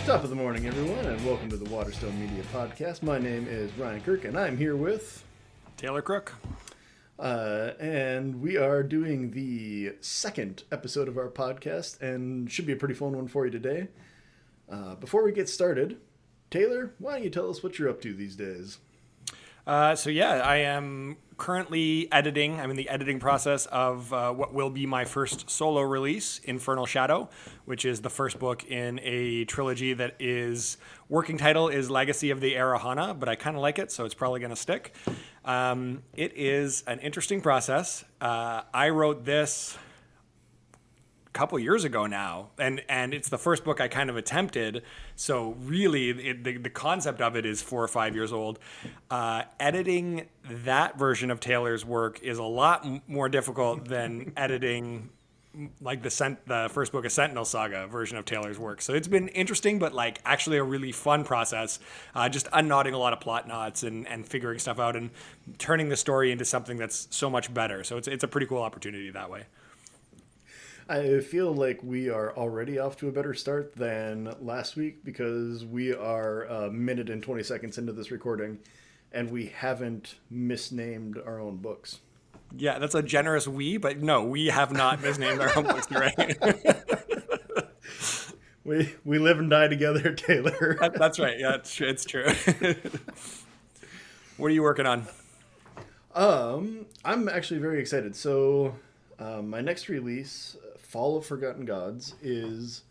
Top of the morning, everyone, and welcome to the Waterstone Media Podcast. My name is Ryan Kirk, and I'm here with Taylor Crook. And we are doing the second episode of our podcast, and should be a pretty fun one for you today. Before we get started, Taylor, why don't you tell us what you're up to these days? I am currently editing. I'm in the editing process of what will be my first solo release, Infernal Shadow, which is the first book in a trilogy that is, working title is Legacy of the Arahana, but I kind of like it, so it's probably going to stick. It is an interesting process. I wrote this couple years ago now, and it's the first book I kind of attempted, so really the concept of it is 4 or 5 years old. Editing that version of Taylor's work is a lot more difficult than editing like the first book of Sentinel Saga version of Taylor's work. So it's been interesting, but like actually a really fun process, just unknotting a lot of plot knots and figuring stuff out and turning the story into something that's so much better. So it's a pretty cool opportunity that way. I feel like we are already off to a better start than last week because we are a minute and 20 seconds into this recording and we haven't misnamed our own books. Yeah, that's a generous we, but no, we have not misnamed our own books, right? We live and die together, Taylor. That's right. Yeah, it's true. What are you working on? I'm actually very excited. So my next release, Fall of Forgotten Gods, is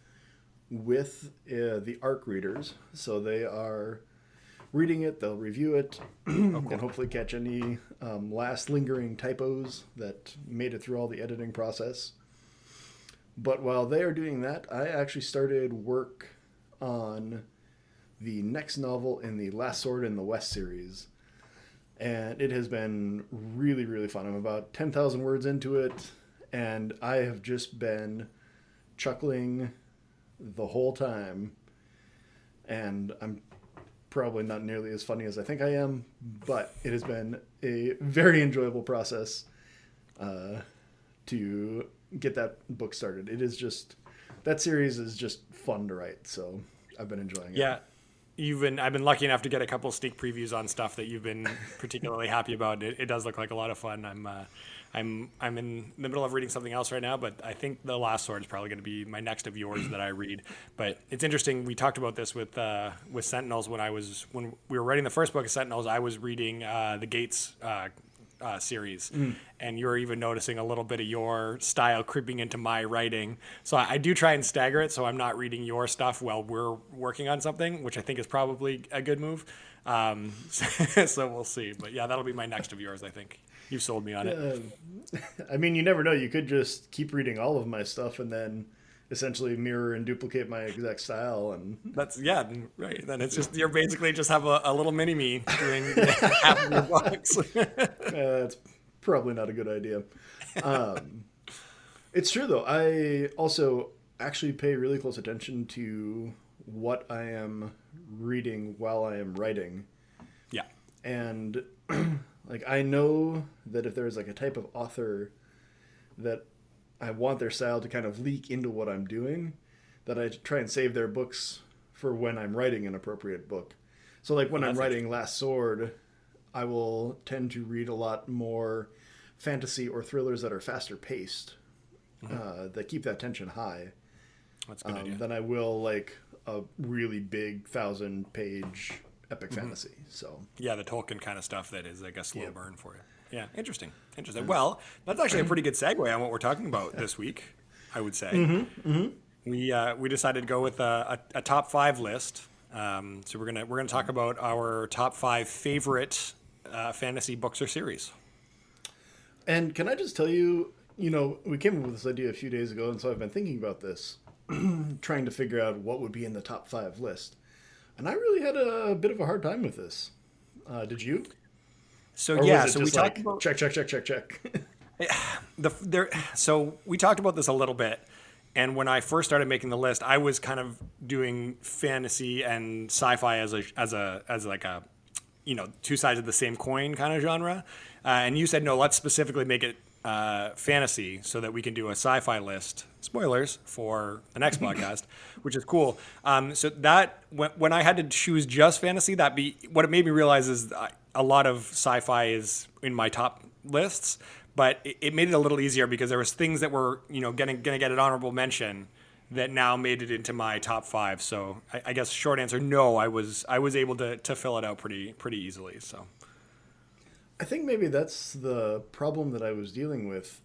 with the ARC readers. So they are reading it, they'll review it, and hopefully catch any last lingering typos that made it through all the editing process. But while they are doing that, I actually started work on the next novel in the Last Sword in the West series. And it has been really, really fun. I'm about 10,000 words into it, and I have just been chuckling the whole time. And I'm probably not nearly as funny as I think I am, but it has been a very enjoyable process to get that book started. It is just, that series is just fun to write, so I've been enjoying it. Yeah. I've been lucky enough to get a couple sneak previews on stuff that you've been particularly happy about. It does look like a lot of fun. I'm in the middle of reading something else right now, but I think The Last Sword is probably going to be my next of yours that I read. But it's interesting. We talked about this with Sentinels when we were writing the first book of Sentinels. I was reading the Gates series, and you're even noticing a little bit of your style creeping into my writing. So I do try and stagger it, so I'm not reading your stuff while we're working on something, which I think is probably a good move. So we'll see. But yeah, that'll be my next of yours, I think. You've sold me on it. I mean, you never know. You could just keep reading all of my stuff and then essentially mirror and duplicate my exact style. And that's, yeah, right. Then it's just, you're basically just have a little mini-me doing half of your books. That's probably not a good idea. It's true, though. I also actually pay really close attention to what I am reading while I am writing. Yeah. And like, I know that if there's like a type of author that I want their style to kind of leak into what I'm doing, that I try and save their books for when I'm writing an appropriate book. So like when I'm writing Last Sword, I will tend to read a lot more fantasy or thrillers that are faster paced, that keep that tension high. That's a good idea. Than I will like a really big 1,000-page epic fantasy. So yeah, the Tolkien kind of stuff that is like a slow burn for you. Yeah, interesting. Well, that's actually a pretty good segue on what we're talking about this week, I would say. We decided to go with a top 5 list. So we're gonna talk about our top 5 favorite fantasy books or series. And can I just tell you, we came up with this idea a few days ago, and so I've been thinking about this, trying to figure out what would be in the top 5 list. And I really had a bit of a hard time with this. Did you? So yeah, so we talked about check. So we talked about this a little bit, and when I first started making the list, I was kind of doing fantasy and sci-fi as like a two sides of the same coin kind of genre. And you said no, let's specifically make it fantasy so that we can do a sci-fi list. Spoilers for the next podcast, which is cool. So that when I had to choose just fantasy, what it made me realize is a lot of sci-fi is in my top lists, but it made it a little easier because there was things that were gonna get an honorable mention that now made it into my top 5. So I guess short answer, no, I was able to fill it out pretty easily. So I think maybe that's the problem that I was dealing with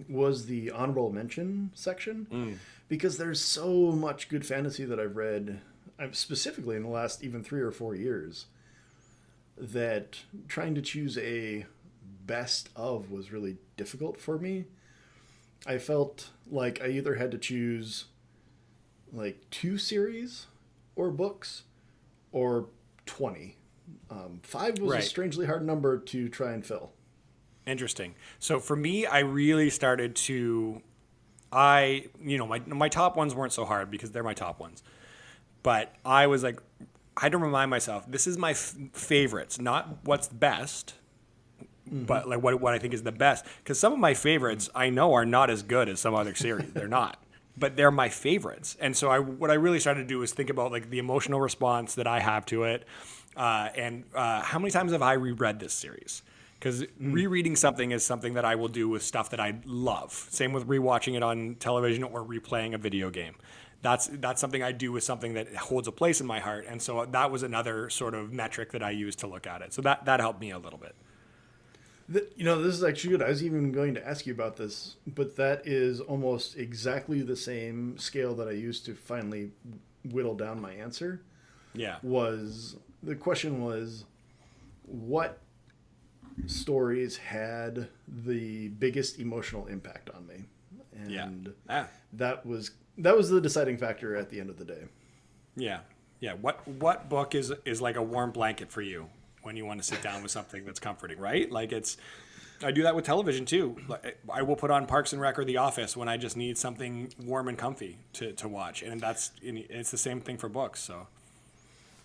was the honorable mention section, because there's so much good fantasy that I've read, specifically in the last even 3 or 4 years, that trying to choose a best of was really difficult for me. I felt like I either had to choose like 2 series or books or 20. 5 was a strangely hard number to try and fill. Interesting. So for me, I really started to, my top ones weren't so hard because they're my top ones. But I was like, I had to remind myself, this is my favorites, not what's best, but like what I think is the best. Because some of my favorites I know are not as good as some other series. They're not. But they're my favorites. And so what I really started to do is think about like the emotional response that I have to it. And how many times have I reread this series? Because rereading something is something that I will do with stuff that I love. Same with rewatching it on television or replaying a video game. That's something I do with something that holds a place in my heart. And so that was another sort of metric that I used to look at it. So that helped me a little bit. This is actually good. I was even going to ask you about this, but that is almost exactly the same scale that I used to finally whittle down my answer. Yeah. The question was, what stories had the biggest emotional impact on me? And that was the deciding factor at the end of the day. Yeah. Yeah. What book is like a warm blanket for you when you want to sit down with something that's comforting, right? Like I do that with television too. I will put on Parks and Rec or The Office when I just need something warm and comfy to watch. And it's the same thing for books. So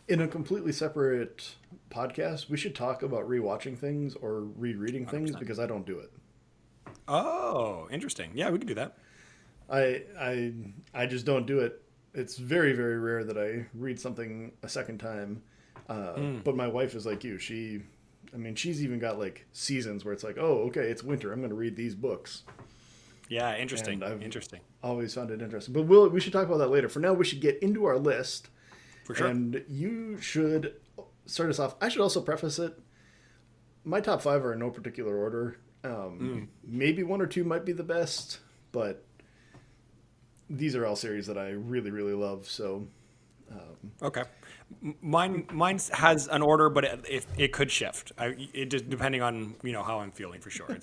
in a completely separate podcast, we should talk about rewatching things or rereading 100%. Things, because I don't do it. Oh, interesting. Yeah, we could do that. I just don't do it. It's very, very rare that I read something a second time. But my wife is like you. She's even got like seasons where it's like, oh, okay, it's winter, I'm going to read these books. Yeah, interesting. Interesting. Always found it interesting. But we should talk about that later. For now, we should get into our list. For sure. And you should start us off. I should also preface it. My top 5 are in no particular order. Maybe 1 or 2 might be the best, but these are all series that I really, really love. So, okay. Mine has an order, but it could shift. It just depending on how I'm feeling, for sure.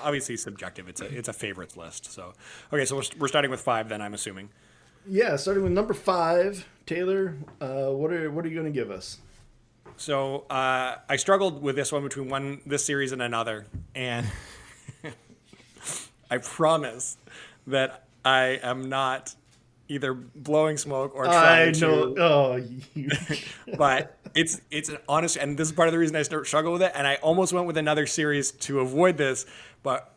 Obviously subjective. It's a favorites list. So okay, so we're starting with 5 then, I'm assuming. Yeah, starting with number 5, Taylor. What are you going to give us? So I struggled with this one between this series and another, and I promise that I am not either blowing smoke or trying to. Oh, but it's an honest, and this is part of the reason I struggle with it. And I almost went with another series to avoid this, but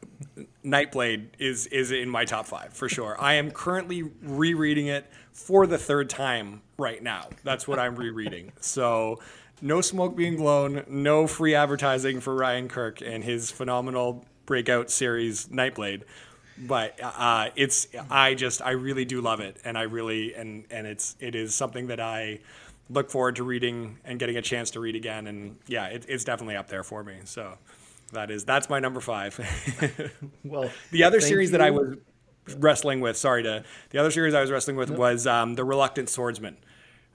Nightblade is in my top 5 for sure. I am currently rereading it for the 3rd time right now. That's what I'm rereading. So no smoke being blown, no free advertising for Ryan Kirk and his phenomenal breakout series Nightblade. But I really do love it, and it is something that I look forward to reading and getting a chance to read again. And yeah, it's definitely up there for me. So that's my number 5. Well, the other series that I was wrestling with, the other series I was wrestling with was The Reluctant Swordsman,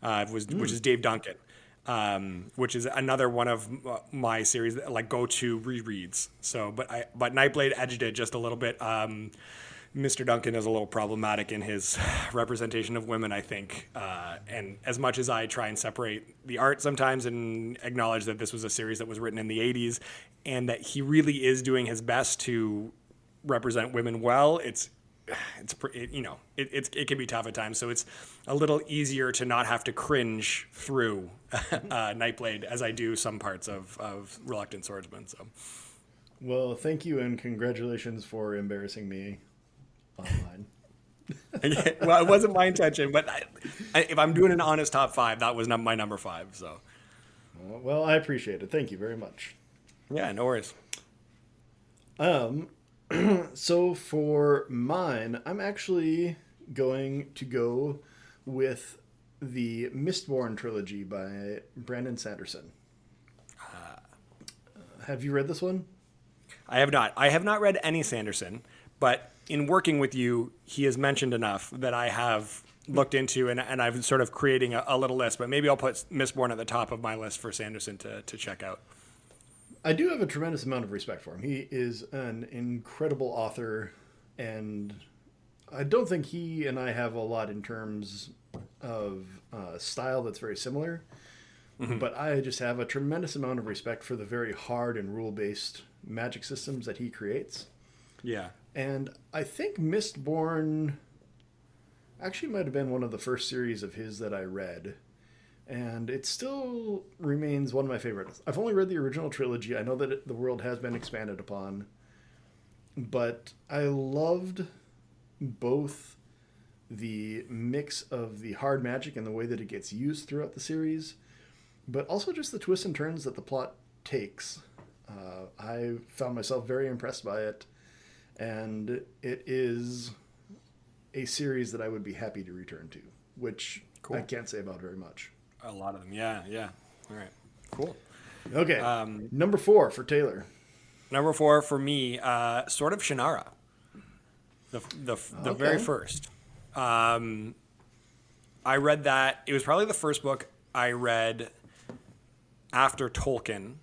which is Dave Duncan. Which is another one of my series that, like, go-to rereads. So, but Nightblade edged it just a little bit. Mr. Duncan is a little problematic in his representation of women, I think. And as much as I try and separate the art sometimes and acknowledge that this was a series that was written in the 80s and that he really is doing his best to represent women well, it can be tough at times. So it's a little easier to not have to cringe through Nightblade as I do some parts of Reluctant Swordsman. So Well, thank you and congratulations for embarrassing me online. Well, it wasn't my intention, but if I'm doing an honest top five, that was not my number five. So Well, I appreciate it. Thank you very much. yeah, no worries. Um, so for mine, I'm actually going to go with the Mistborn trilogy by Brandon Sanderson. Have you read this one? I have not. I have not read any Sanderson, but in working with you, he has mentioned enough that I have looked into and I've sort of creating a little list. But maybe I'll put Mistborn at the top of my list for Sanderson to check out. I do have a tremendous amount of respect for him. He is an incredible author, and I don't think he and I have a lot in terms of style that's very similar. But I just have a tremendous amount of respect for the very hard and rule based magic systems that he creates. Yeah. And I think Mistborn actually might have been one of the first series of his that I read. And it still remains one of my favorites. I've only read the original trilogy. I know that the world has been expanded upon. But I loved both the mix of the hard magic and the way that it gets used throughout the series, but also just the twists and turns that the plot takes. I found myself very impressed by it, and it is a series that I would be happy to return to, which Cool. I can't say about very much. A lot of them. Yeah. Yeah. All right. Cool. Okay, number 4 for Taylor. Number 4 for me, Sword of Shannara. The very first. I read that. It was probably the first book I read after Tolkien,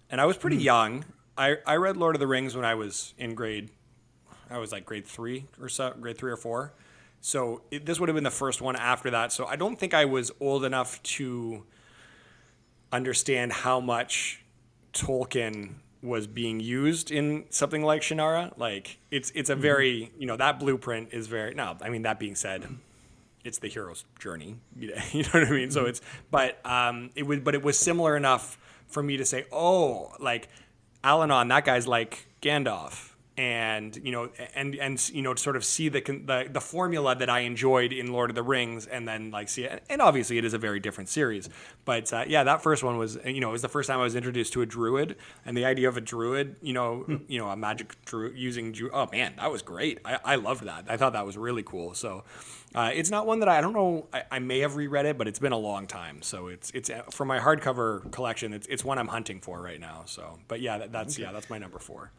and I was pretty young. I read Lord of the Rings when I was in grade 3 or so, grade 3 or 4. So this would have been the first one after that. So I don't think I was old enough to understand how much Tolkien was being used in something like Shannara. Like it's a very, that blueprint is very, no, I mean, that being said, it's the hero's journey. You know what I mean? So it was similar enough for me to say, oh, like Alanon, that guy's like Gandalf. And sort of see the formula that I enjoyed in Lord of the Rings, and then like see it. And obviously, it is a very different series. But that first one was it was the first time I was introduced to a druid, and the idea of a druid, a magic druid using oh man, that was great. I loved that. I thought that was really cool. So it's not one that I don't know. I may have reread it, but it's been a long time. So it's for my hardcover collection. It's one I'm hunting for right now. So, but that's my number 4.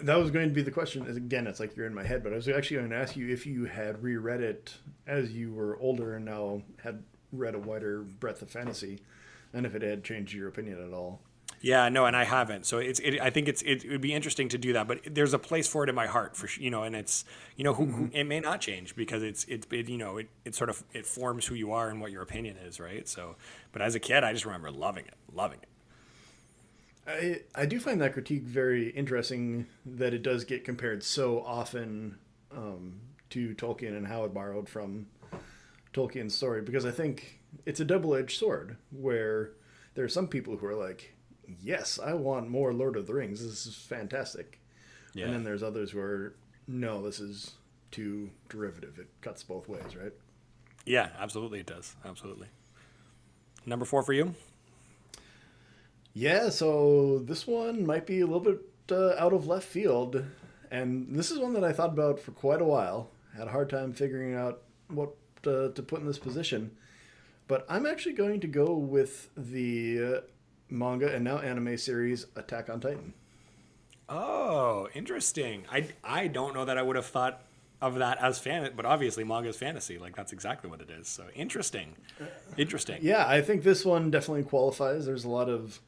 That was going to be the question. Again, it's like you're in my head, but I was actually going to ask you if you had reread it as you were older and now had read a wider breadth of fantasy, and if it had changed your opinion at all. Yeah, no, and I haven't. So I think it would be interesting to do that, but there's a place for it in my heart for and it's who it may not change because it sort of it forms who you are and what your opinion is, right? So, but as a kid, I just remember loving it. I do find that critique very interesting that it does get compared so often to Tolkien and how it borrowed from Tolkien's story, because I think it's a double-edged sword where there are some people who are like, yes, I want more Lord of the Rings. This is fantastic. Yeah. And then there's others who are, no, this is too derivative. It cuts both ways, right? Yeah, absolutely it does. Absolutely. Number 4 for you? Yeah, so this one might be a little bit out of left field, and this is one that I thought about for quite a while. Had a hard time figuring out what to put in this position, but I'm actually going to go with the manga and now anime series Attack on Titan. Oh, interesting. I don't know that I would have thought of that as fan, but obviously manga is fantasy. Like that's exactly what it is. So interesting. Yeah, I think this one definitely qualifies. There's a lot of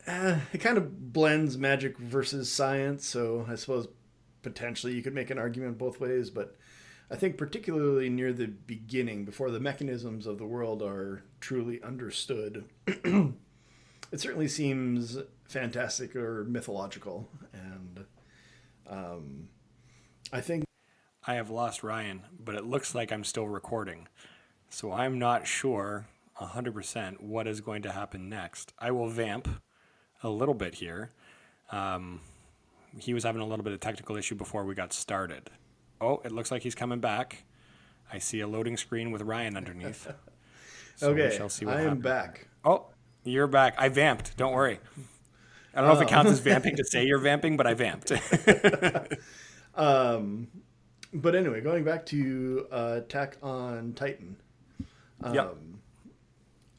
it kind of blends magic versus science, so I suppose potentially you could make an argument both ways, but I think particularly near the beginning, before the mechanisms of the world are truly understood, it certainly seems fantastic or mythological, and I think I have lost Ryan, but it looks like I'm still recording, so I'm not sure 100% what is going to happen next. I will vamp a little bit here. He was having a little bit of technical issue before we got started. Oh, it looks like he's coming back. I see a loading screen with Ryan underneath. So we Okay, shall see what I am happens. back. Oh, you're back. I vamped. Don't worry. I don't know if it counts as vamping to say you're vamping, but I vamped. But anyway, going back to Attack on Titan. Yep.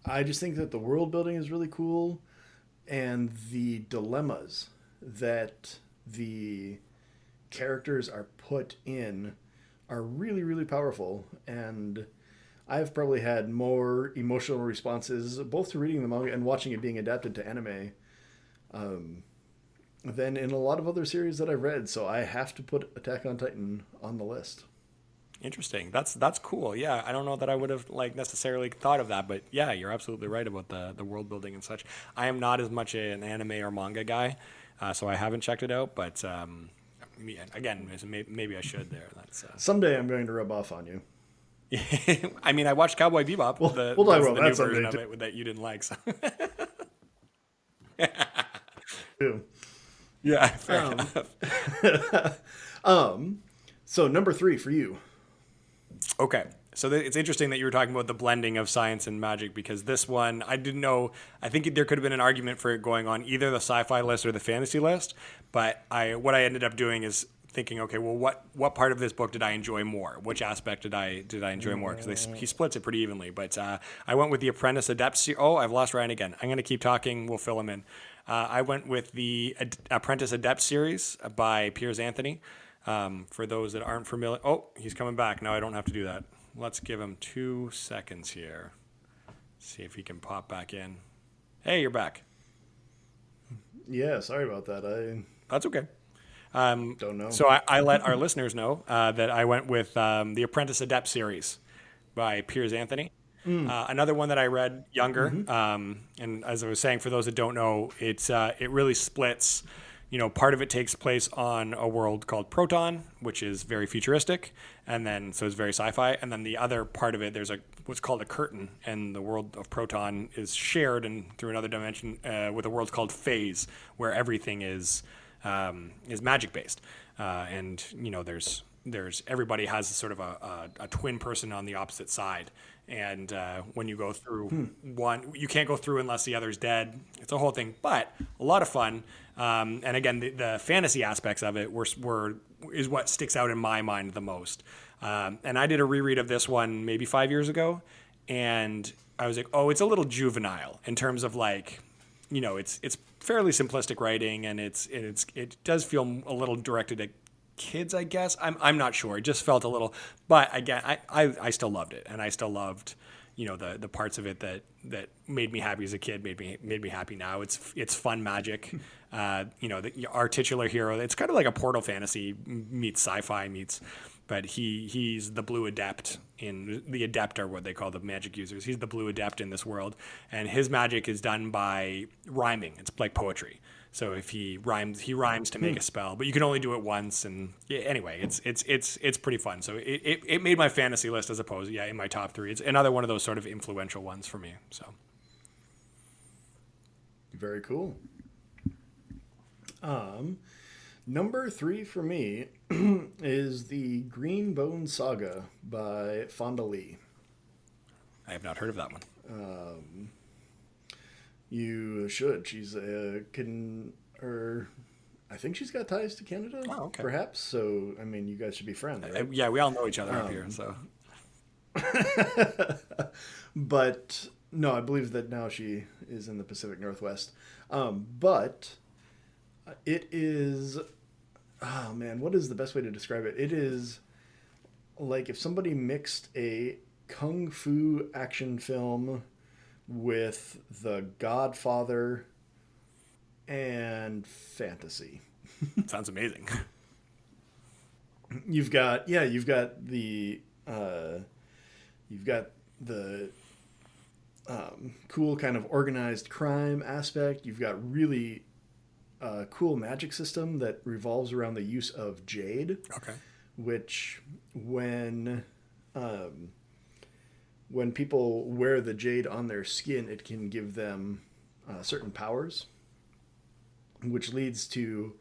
I just think that the world building is really cool, and the dilemmas that the characters are put in are really, really powerful. And I've probably had more emotional responses both to reading the manga and watching it being adapted to anime than in a lot of other series that I've read. So I have to put Attack on Titan on the list. Interesting. That's cool. Yeah, I don't know that I would have necessarily thought of that, but yeah, you're absolutely right about the world building and such. I am not as much an anime or manga guy, so I haven't checked it out. But again, maybe I should there. That's Someday I'm going to rub off on you. I mean, I watched Cowboy Bebop. Well, the well, new that's version someday of it that you didn't like. So. Too. Yeah, fair enough. So number 3 for you. Okay. So it's interesting that you were talking about the blending of science and magic, because this one, I didn't know. I think there could have been an argument for it going on either the sci-fi list or the fantasy list. But what I ended up doing is thinking, okay, well, what part of this book did I enjoy more? Which aspect did I enjoy more? Because he splits it pretty evenly. But I went with the Apprentice Adept. Oh, I've lost Ryan again. I'm going to keep talking. We'll fill him in. I went with the Apprentice Adept series by Piers Anthony. For those that aren't familiar, oh, he's coming back. Now I don't have to do that. Let's give him 2 seconds here. See if he can pop back in. Hey, you're back. Yeah, sorry about that. That's okay. Don't know. So I let our listeners know that I went with the Apprentice Adept series by Piers Anthony. Another one that I read younger, and as I was saying, for those that don't know, it really splits. Part of it takes place on a world called Proton, which is very futuristic, and then so it's very sci-fi. And then the other part of it, there's what's called a curtain, and the world of Proton is shared and through another dimension with a world called Phase, where everything is magic based, and there's everybody has sort of a twin person on the opposite side. And when you go through one, you can't go through unless the other's dead. It's a whole thing, but a lot of fun. And again, the fantasy aspects of it is what sticks out in my mind the most. And I did a reread of this one maybe 5 years ago, and I was like, oh, it's a little juvenile in terms of it's fairly simplistic writing, and it does feel a little directed at kids, I guess. I'm not sure. It just felt a little, but again, I still loved it, and I still loved the parts of it that made me happy as a kid, made me happy now. It's fun magic. Our titular hero, it's kind of like a Portal fantasy meets sci-fi but he's the blue adept. In the Adept are what they call the magic users. He's the blue adept in this world, and his magic is done by rhyming. It's like poetry. So if he rhymes to make a spell, but you can only do it once. And anyway, it's pretty fun. So it made my fantasy list as opposed, in my top 3. It's another one of those sort of influential ones for me. So very cool. Number 3 for me is the Green Bone Saga by Fonda Lee. I have not heard of that one. You should. She's I think she's got ties to Canada, perhaps. So, I mean, you guys should be friends, right? Yeah, we all know each other up here, so. But, no, I believe that now she is in the Pacific Northwest. But it is... Oh, man, what is the best way to describe it? It is like if somebody mixed a kung fu action film with The Godfather and fantasy. Sounds amazing. You've got the cool kind of organized crime aspect. You've got really cool magic system that revolves around the use of jade. Okay. Which when people wear the jade on their skin, it can give them certain powers. which leads to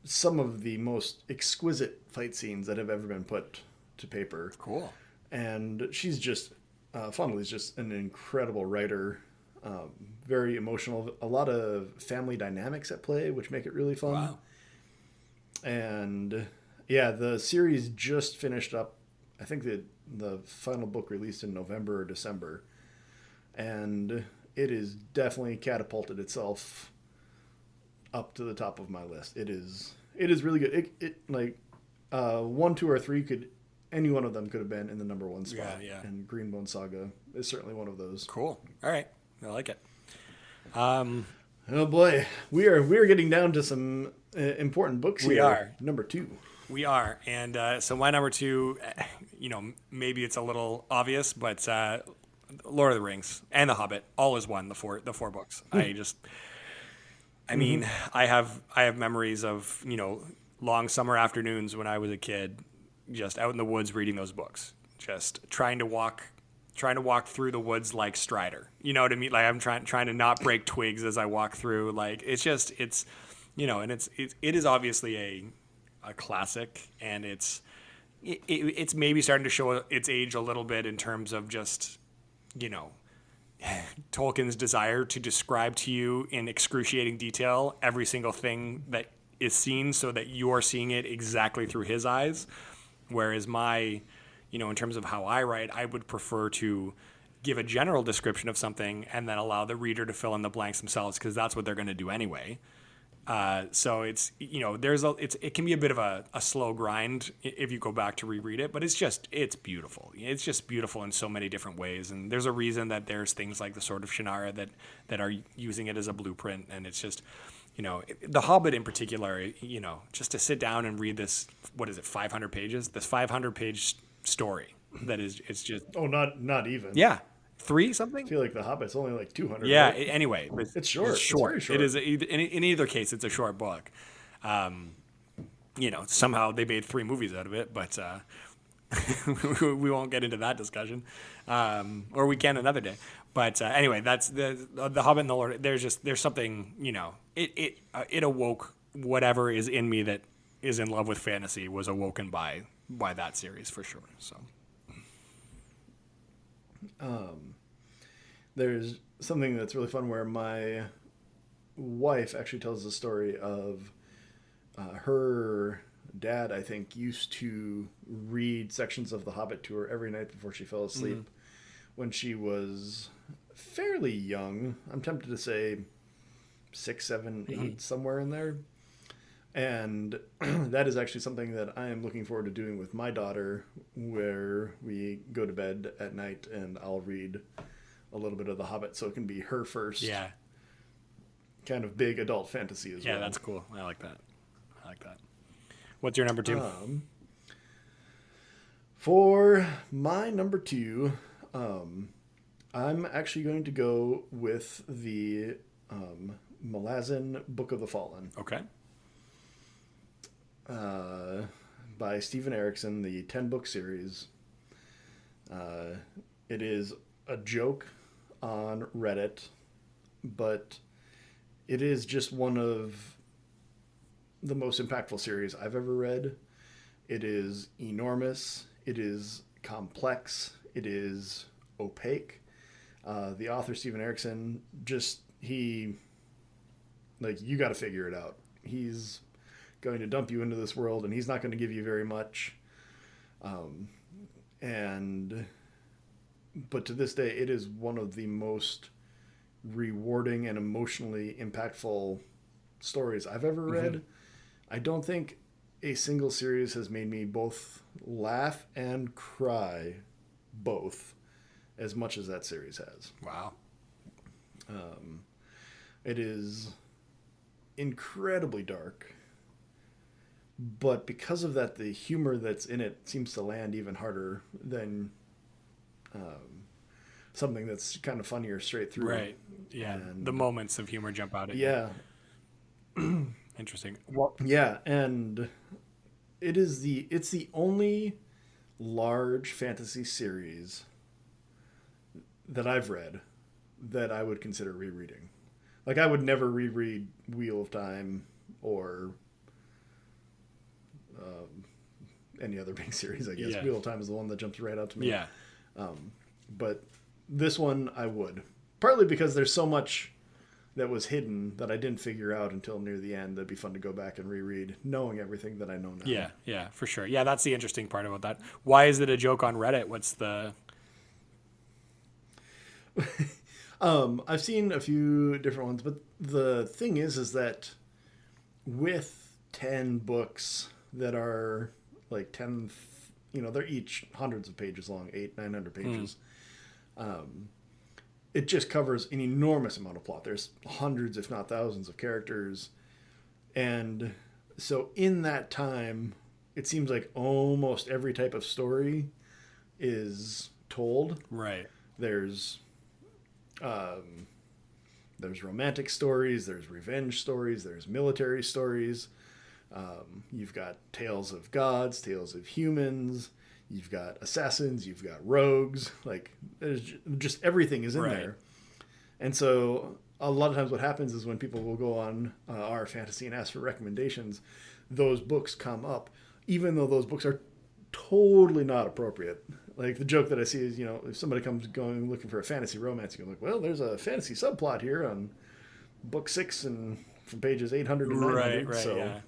some of the most exquisite fight scenes that have ever been put to paper. Cool. And she's just, Fondley's just an incredible writer, very emotional, a lot of family dynamics at play, which make it really fun. Wow. And yeah, the series just finished up. I think the final book released in November or December, and it is definitely catapulted itself up to the top of my list. It is really good. It like 1, 2, or 3 could, any one of them could have been in the number 1 spot. Yeah. And Greenbone Saga is certainly one of those. Cool. All right. I like it. Oh boy, we are getting down to some important books here. We are. Number 2. We are. And so my number 2, maybe it's a little obvious, but Lord of the Rings and The Hobbit, all is one, the four books. I mean, I have memories of, long summer afternoons when I was a kid, just out in the woods reading those books, just trying to walk through the woods like Strider. You know what I mean? Like I'm trying to not break twigs as I walk through. Like it is obviously a classic, and it's maybe starting to show its age a little bit in terms of just, Tolkien's desire to describe to you in excruciating detail every single thing that is seen so that you're seeing it exactly through his eyes. Whereas in terms of how I write, I would prefer to give a general description of something and then allow the reader to fill in the blanks themselves, because that's what they're going to do anyway. So it's, it can be a bit of a slow grind if you go back to reread it, but it's beautiful. It's just beautiful in so many different ways. And there's a reason that there's things like the Sword of Shannara that are using it as a blueprint. And it's just, The Hobbit in particular, just to sit down and read this, what is it, 500 pages? This 500-page story that is, it's just... Oh, not even. Yeah. 3 something? I feel like The Hobbit's only like 200. Yeah. Right? Anyway, it's short. It's short. It's very short. It is. In either case, it's a short book. Somehow they made 3 movies out of it, but we won't get into that discussion, or we can another day. But anyway, that's the Hobbit and the Lord. There's something, it awoke whatever is in me that is in love with fantasy was awoken by that series for sure. So. There's something that's really fun where my wife actually tells the story of her dad, I think, used to read sections of The Hobbit to her every night before she fell asleep when she was fairly young. I'm tempted to say 6, 7, 8, somewhere in there. And that is actually something that I am looking forward to doing with my daughter, where we go to bed at night and I'll read a little bit of The Hobbit, so it can be her first kind of big adult fantasy as well. Yeah, that's cool. I like that. What's your number 2? For my number 2, I'm actually going to go with the Malazan Book of the Fallen. Okay. By Stephen Erickson, the 10-book series. It is a joke on Reddit, but it is just one of the most impactful series I've ever read. It is enormous. It is complex. It is opaque. The author, Stephen Erickson, you got to figure it out. He's going to dump you into this world, and he's not going to give you very much. But to this day, it is one of the most rewarding and emotionally impactful stories I've ever read. I don't think a single series has made me both laugh and cry both as much as that series has. Wow. It is incredibly dark, but because of that, the humor that's in it seems to land even harder than something that's kind of funnier straight through. Right. Yeah. And the moments of humor jump out at you. Yeah. Interesting. Well, yeah, and it's the only large fantasy series that I've read that I would consider rereading. Like, I would never reread Wheel of Time or any other big series, I guess. Yeah. Wheel of Time is the one that jumps right out to me. Yeah. But this one I would. Partly because there's so much that was hidden that I didn't figure out until near the end. That'd be fun to go back and reread, knowing everything that I know now. Yeah, yeah, for sure. Yeah, that's the interesting part about that. Why is it a joke on Reddit? What's the... I've seen a few different ones, but the thing is that with 10 books that are like 10, they're each hundreds of pages long, 900 pages. It just covers an enormous amount of plot. There's hundreds, if not thousands, of characters. And so in that time, it seems like almost every type of story is told. Right. There's romantic stories, there's revenge stories, there's military stories. You've got tales of gods, tales of humans. You've got assassins, you've got rogues, like there's just everything is in there. And so a lot of times what happens is when people will go on our fantasy and ask for recommendations, those books come up, even though those books are totally not appropriate. Like the joke that I see is, if somebody comes going looking for a fantasy romance, you're like, well, there's a fantasy subplot here on book 6 and from pages 800 to 900. Right, so yeah.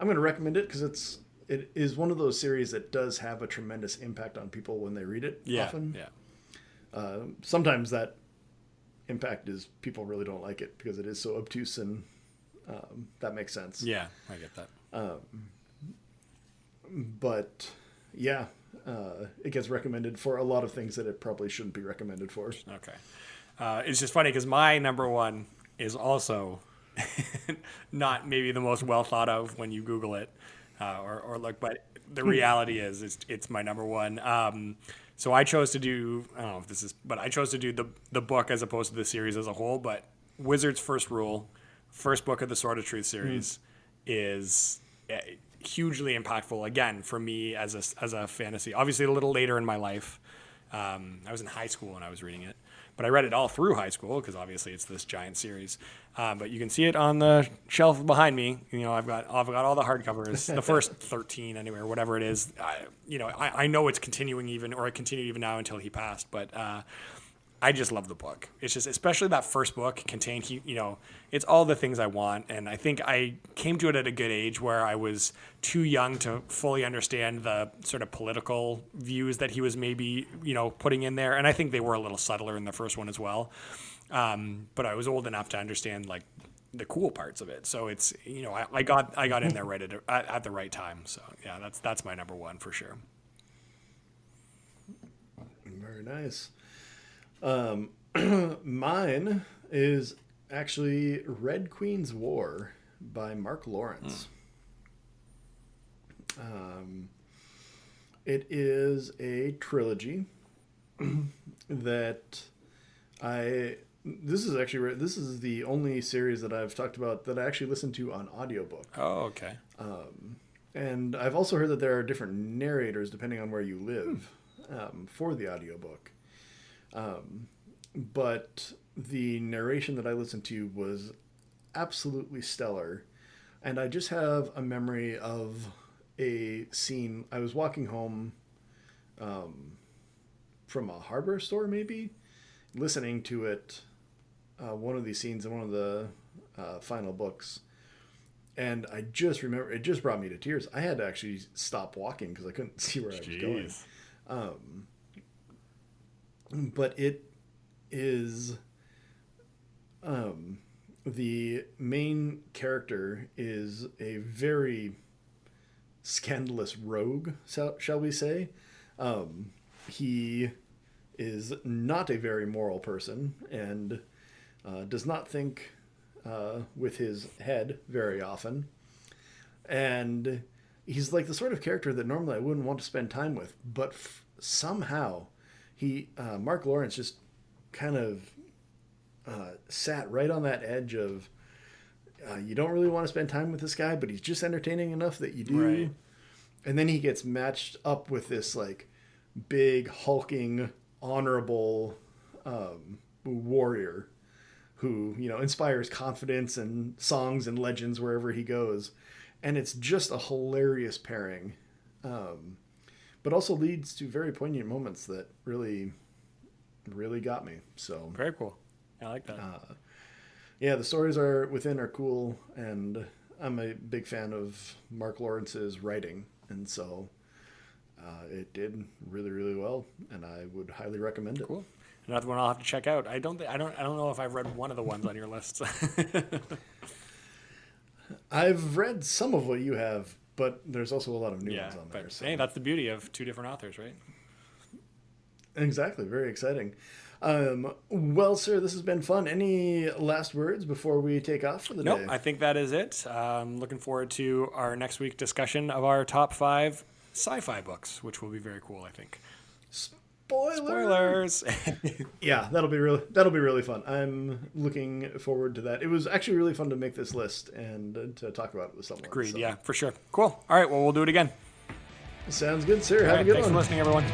I'm going to recommend it because it is one of those series that does have a tremendous impact on people when they read it. Often. Yeah. Sometimes that impact is people really don't like it because it is so obtuse, and that makes sense. Yeah, I get that. But yeah, it gets recommended for a lot of things that it probably shouldn't be recommended for. Okay. It's just funny because my number one is also not maybe the most well thought of when you Google it. Or look, but the reality is it's my number one. So I chose to do, I don't know if this is, but I chose to do the book as opposed to the series as a whole. But Wizard's First Rule, first book of the Sword of Truth series, is hugely impactful. Again, for me as a fantasy. Obviously, a little later in my life. I was in high school when I was reading it, but I read it all through high school because obviously it's this giant series. But you can see it on the shelf behind me. I've got all the hardcovers, the first 13 anyway, or whatever it is. I know it's continuing even, or it continued even now until he passed. But I just love the book. It's just, especially that first book contained, it's all the things I want. And I think I came to it at a good age where I was too young to fully understand the sort of political views that he was maybe, putting in there. And I think they were a little subtler in the first one as well. But I was old enough to understand like the cool parts of it. So it's, I got in there right at the right time. So yeah, that's my number one for sure. Very nice. Mine is actually Red Queen's War by Mark Lawrence. It is a trilogy that this is the only series that I've talked about that I actually listened to on audiobook. Oh, okay. And I've also heard that there are different narrators depending on where you live for the audiobook. But the narration that I listened to was absolutely stellar. And I just have a memory of a scene. I was walking home from a hardware store, maybe, listening to it, one of these scenes in one of the final books. And I just remember, it just brought me to tears. I had to actually stop walking because I couldn't see where I was going. But it is, the main character is a very scandalous rogue, shall we say. He is not a very moral person and does not think with his head very often. And he's like the sort of character that normally I wouldn't want to spend time with, but somehow Mark Lawrence just kind of sat right on that edge of you don't really want to spend time with this guy, but he's just entertaining enough that you do. Right. And then he gets matched up with this like big hulking honorable warrior who, inspires confidence and songs and legends wherever he goes. And it's just a hilarious pairing, but also leads to very poignant moments that really, really got me. So very cool. I like that. Yeah, the stories are cool, and I'm a big fan of Mark Lawrence's writing, and so it did really, really well, and I would highly recommend it. Cool. Another one I'll have to check out. I don't know if I've read one of the ones on your list. I've read some of what you have, but there's also a lot of new ones on there. But hey, that's the beauty of two different authors, right? Exactly. Very exciting. Well, sir, this has been fun. Any last words before we take off for the day? Nope, I think that is it. Looking forward to our next week discussion of our top 5 sci-fi books, which will be very cool, I think. Spoilers. Yeah, that'll be really fun. I'm looking forward to that. It was actually really fun to make this list and to talk about it with someone. Agreed. So. Yeah, for sure. Cool. All right. Well, we'll do it again. Sounds good, sir. Have a good one. Thanks for listening, everyone.